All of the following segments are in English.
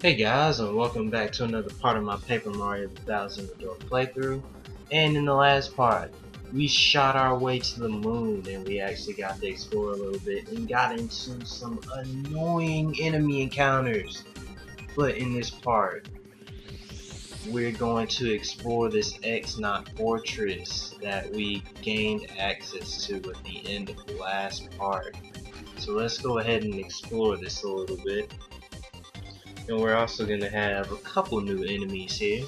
Hey guys, and welcome back to another part of my Paper Mario 2000 Adult playthrough. And in the last part, we shot our way to the moon and we actually got to explore a little bit and got into some annoying enemy encounters. But in this part, we're going to explore this X-Knot fortress that we gained access to at the end of the last part. So let's go ahead and explore this a little bit. And we're also going to have a couple new enemies here.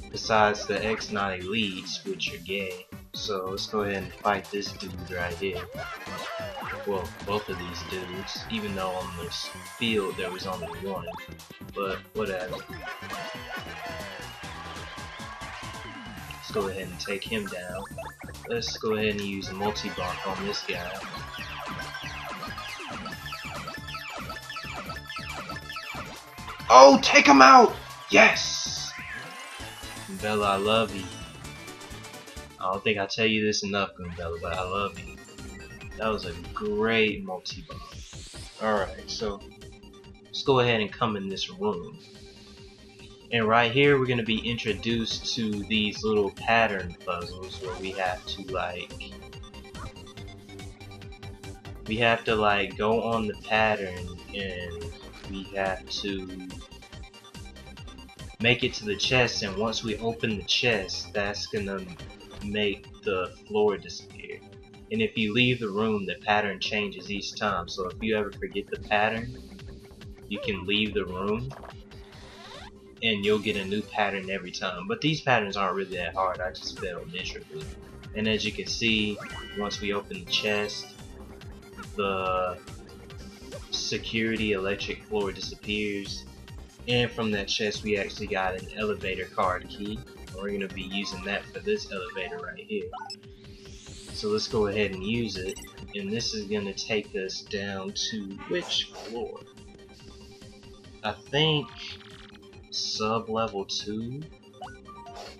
Besides the X-Knot elites, which are gay. So let's go ahead and fight this dude right here. Well, both of these dudes, even though on this field there was only one. But whatever. Let's go ahead and take him down. Let's go ahead and use a multi-bonk on this guy. Oh, take him out! Yes! Bella, I love you. I don't think I tell you this enough, Bella, but I love you. That was a great multi-bomb. Alright, so let's go ahead and come in this room. And right here, we're going to be introduced to these little pattern puzzles where we have to go on the pattern and we have to make it to the chest, and once we open the chest, that's gonna make the floor disappear. And if you leave the room, the pattern changes each time. So if you ever forget the pattern, you can leave the room and you'll get a new pattern every time. But these patterns aren't really that hard, I just failed miserably. And as you can see, once we open the chest, the security electric floor disappears, and from that chest we actually got an elevator card key, and we're going to be using that for this elevator right here. So let's go ahead and use it, and this is going to take us down to which floor? I think sub level 2?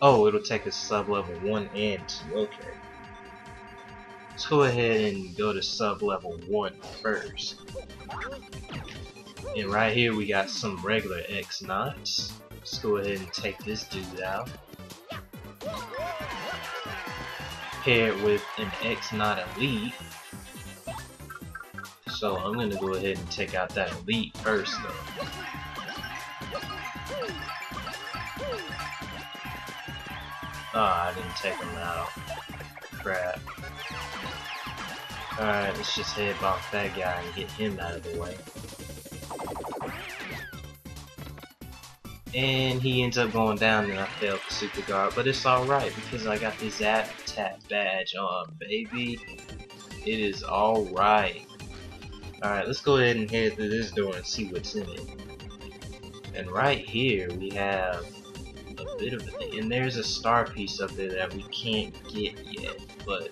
Oh, it'll take us sub level 1 and 2, okay. Let's go ahead and go to sub level 1 first. And right here we got some regular X-Knots. Let's go ahead and take this dude out. Pair it with an X-Knot elite. So I'm gonna go ahead and take out that elite first though. Ah, I didn't take him out. Crap. Alright, let's just head off that guy and get him out of the way. And he ends up going down and I failed the super guard, but it's alright because I got the Zap Tap badge on, baby. It is alright. Alright, let's go ahead and head through this door and see what's in it. And right here we have a bit of a thing, and there's a star piece up there that we can't get yet, but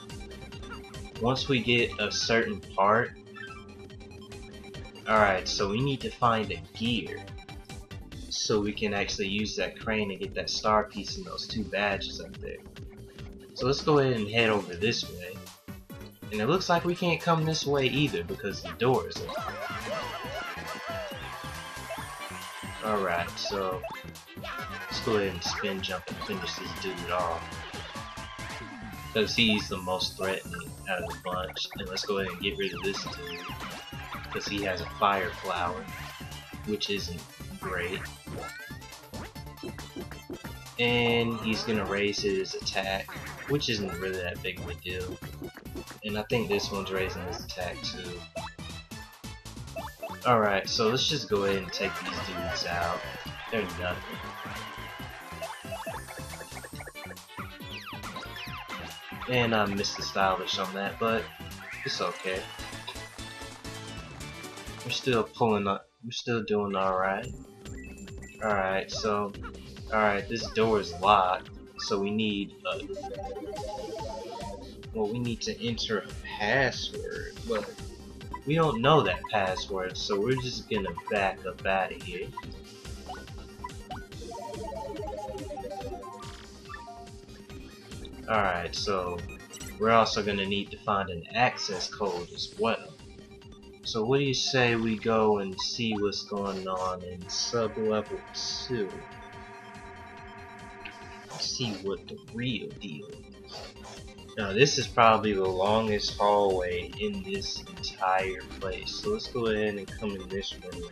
once we get a certain part, alright, so we need to find a gear so we can actually use that crane to get that star piece and those 2 badges up there. So let's go ahead and head over this way. And it looks like we can't come this way either because the door is open. Alright, so let's go ahead and spin jump and finish this dude off, because he's the most threatening out of the bunch. And let's go ahead and get rid of this dude because he has a fire flower, which isn't great. And he's gonna raise his attack, which isn't really that big of a deal. And I think this one's raising his attack too. Alright, so let's just go ahead and take these dudes out. They're nothing. And I missed the stylish on that, but it's okay. We're still pulling up. We're still doing alright. Alright, so this door is locked, so we need we need to enter a password, but we don't know that password, so we're just gonna back up out of here. Alright, so we're also gonna need to find an access code as well. So what do you say we go and see what's going on in sub-level 2? See what the real deal is. Now this is probably the longest hallway in this entire place. So let's go ahead and come in this room.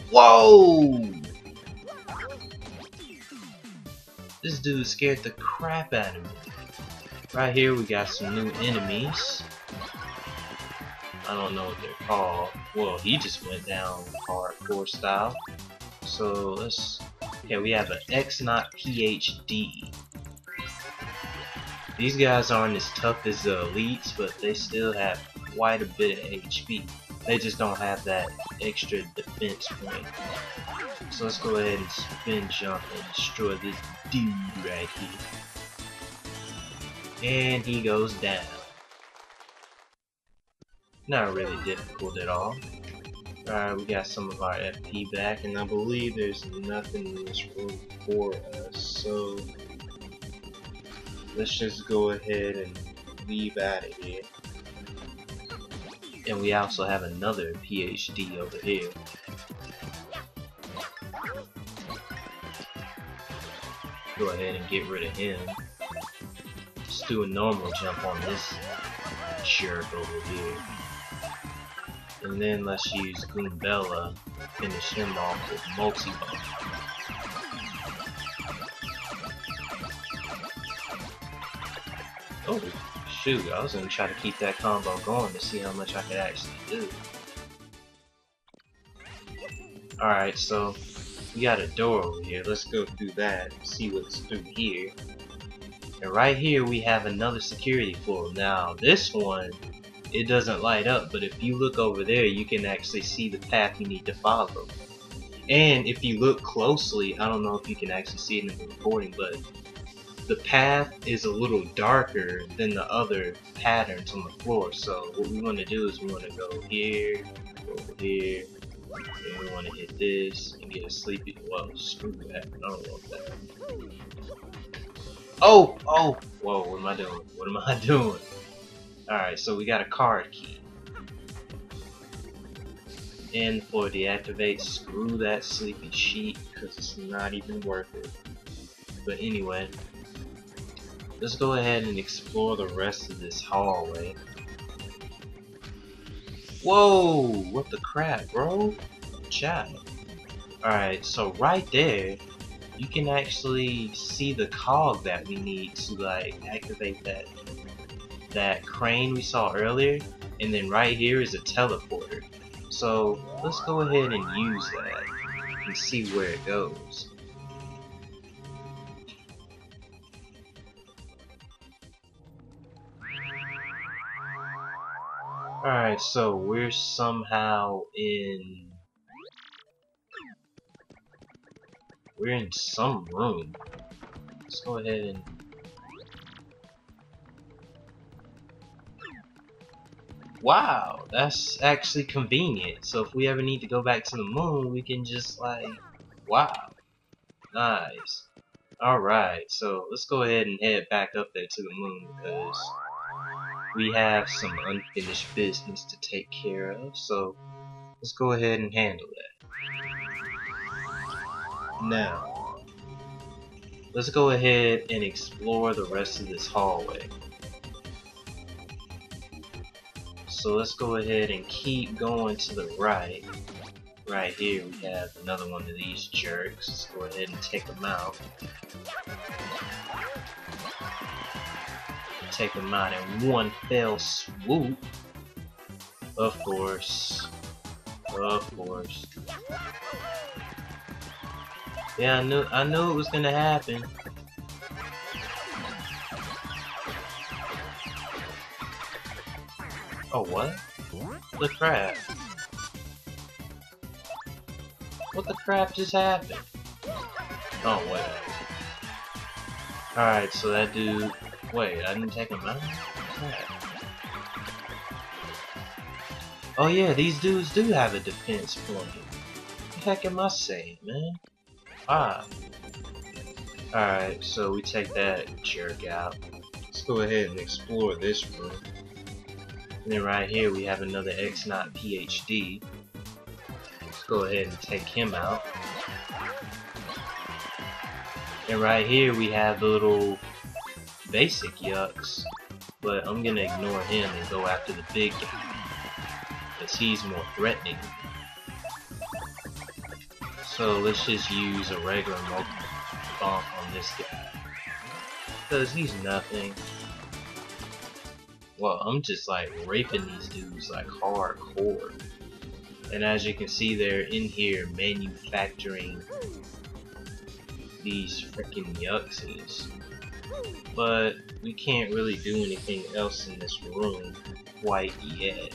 Whoa! This dude scared the crap out of me. Right here we got some new enemies. I don't know what they're called. Well, he just went down hardcore style. So let's... Okay, we have an X0 PhD. These guys aren't as tough as the elites, but they still have quite a bit of HP. They just don't have that extra defense point. So let's go ahead and spin jump and destroy this dude right here. And he goes down. Not really difficult at all. Alright, we got some of our FP back, and I believe there's nothing in this room for us, so let's just go ahead and leave out of here. And we also have another PhD over here. Go ahead and get rid of him. Just do a normal jump on this jerk over here. And then let's use Goombella to finish him off with multi-bomb. Oh shoot, I was gonna try to keep that combo going to see how much I could actually do. Alright, so we got a door over here. Let's go through that and see what's through here. And right here we have another security floor. Now this one, it doesn't light up, but if you look over there you can actually see the path you need to follow. And if you look closely, I don't know if you can actually see it in the recording, but the path is a little darker than the other patterns on the floor. So what we want to do is we want to go here, go over here, and we want to hit this and get a sleepy. Well, screw that, I don't want that. Oh! Whoa, what am I doing? What am I doing? Alright, so we got a card key. And for deactivate, screw that sleepy sheet, because it's not even worth it. But anyway, let's go ahead and explore the rest of this hallway. Whoa! What the crap, bro? Chat. Alright, so right there, you can actually see the cog that we need to like activate that crane we saw earlier, and then right here is a teleporter. So let's go ahead and use that and see where it goes. Alright, so we're somehow in... We're in some room. Let's go ahead and... Wow, that's actually convenient. So if we ever need to go back to the moon, we can just like... Wow. Nice. Alright, so let's go ahead and head back up there to the moon because we have some unfinished business to take care of. So let's go ahead and handle that. Now, let's go ahead and explore the rest of this hallway. So let's go ahead and keep going to the right. Right here we have another one of these jerks. Let's go ahead and take them out. Take them out in one fell swoop. Of course. Of course. Yeah, I knew it was gonna happen. Oh, what? The crap? What the crap just happened? Oh, whatever. Alright, so that dude... Wait, I didn't take him out? Crap. Oh yeah, these dudes do have a defense point. What the heck am I saying, man? Ah. Alright, so we take that jerk out. Let's go ahead and explore this room. And then right here we have another X-Not PhD. Let's go ahead and take him out. And right here we have the little basic yucks. But I'm gonna ignore him and go after the big guy, because he's more threatening. So let's just use a regular bump on this guy, because he's nothing. Well, I'm just like raping these dudes like hardcore. And as you can see, they're in here manufacturing these freaking yuckses. But we can't really do anything else in this room quite yet.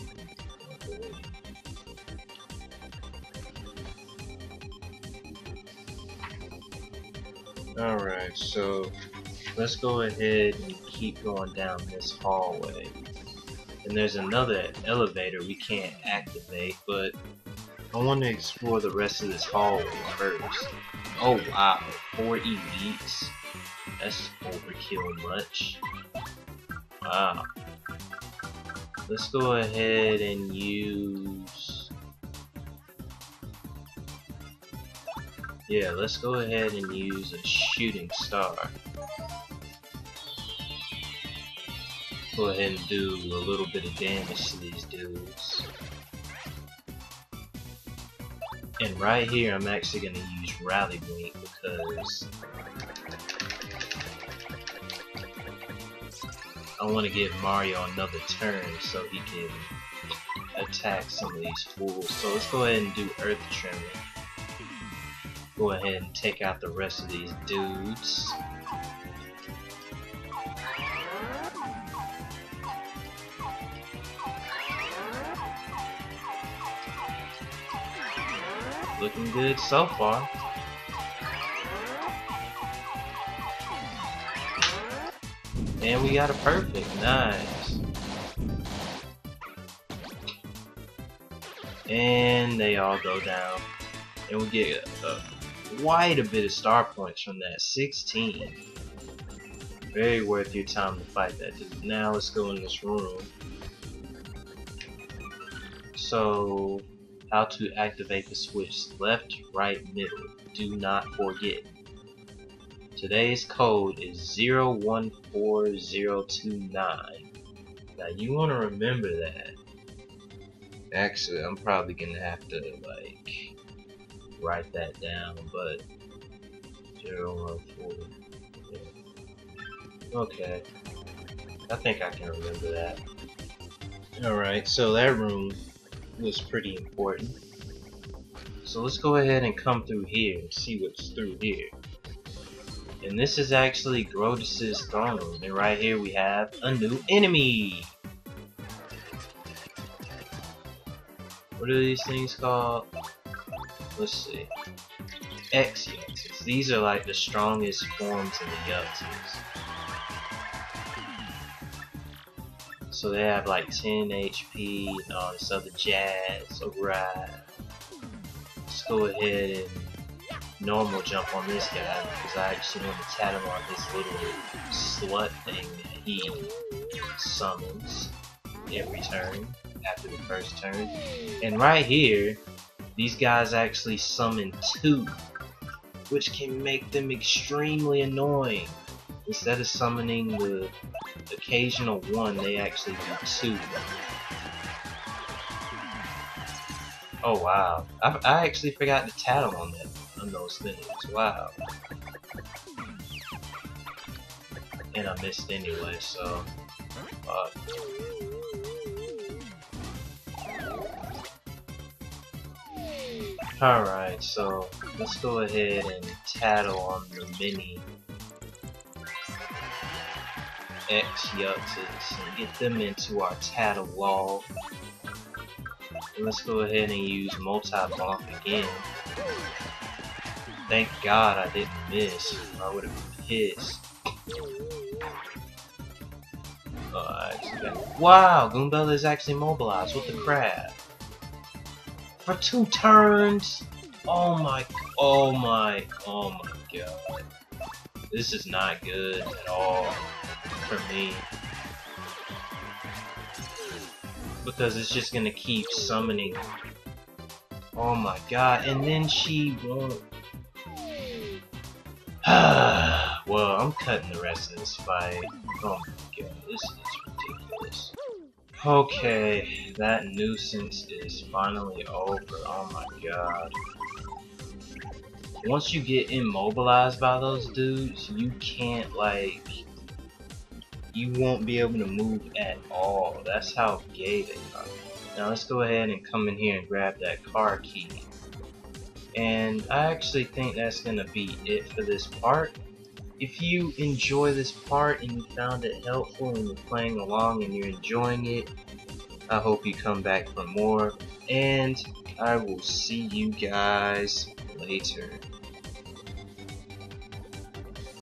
Alright, so let's go ahead and keep going down this hallway. And there's another elevator we can't activate, but I want to explore the rest of this hallway first. Oh wow, 4 elites? That's overkill much. Wow. Let's go ahead and use... Yeah, let's go ahead and use a shooting star. Go ahead and do a little bit of damage to these dudes. And right here, I'm actually going to use Rally Blink because I want to give Mario another turn so he can attack some of these fools. So let's go ahead and do Earth Tremor. Go ahead and take out the rest of these dudes. Looking good so far. And we got a perfect. Nice. And they all go down. And we get quite a bit of star points from that. 16. Very worth your time to fight that dude. Now let's go in this room. So, how to activate the switch: left, right, middle. Do not forget. Today's code is 014029. Now you want to remember that. Actually, I'm probably gonna have to like write that down, but 014. Yeah. Okay, I think I can remember that. Alright, so that room was pretty important. So let's go ahead and come through here and see what's through here. And this is actually Grodus's throne room, and right here we have a new enemy! What are these things called? Let's see. X-Yuxes. These are like the strongest forms of the Yuxes. So they have like 10 HP and all this other jazz. Alright. Let's go ahead and normal jump on this guy because I actually want to tat him on this little slut thing that he summons every turn after the first turn. And right here, these guys actually summon 2, which can make them extremely annoying. Instead of summoning the occasional 1, they actually do 2. Oh wow, I actually forgot to tat him on those things. Wow. And I missed anyway, so alright, so let's go ahead and tattle on the mini X-Yuxes and get them into our tattle log. And let's go ahead and use multi-bonk again. Thank God I didn't miss, or I would have been pissed. Wow, Goombella is actually mobilized. What the crap? For 2 turns? Oh my god. This is not good at all for me. because it's just gonna keep summoning. Oh my god, and then she won't. Well, I'm cutting the rest of this fight. Oh my god, this is ridiculous. Okay, that nuisance is finally over. Oh my god. Once you get immobilized by those dudes, you can't, like, you won't be able to move at all. That's how gay they are. Now let's go ahead and come in here and grab that car key. And I actually think that's gonna be it for this part. If you enjoy this part and you found it helpful and you're playing along and you're enjoying it, I hope you come back for more. And I will see you guys later.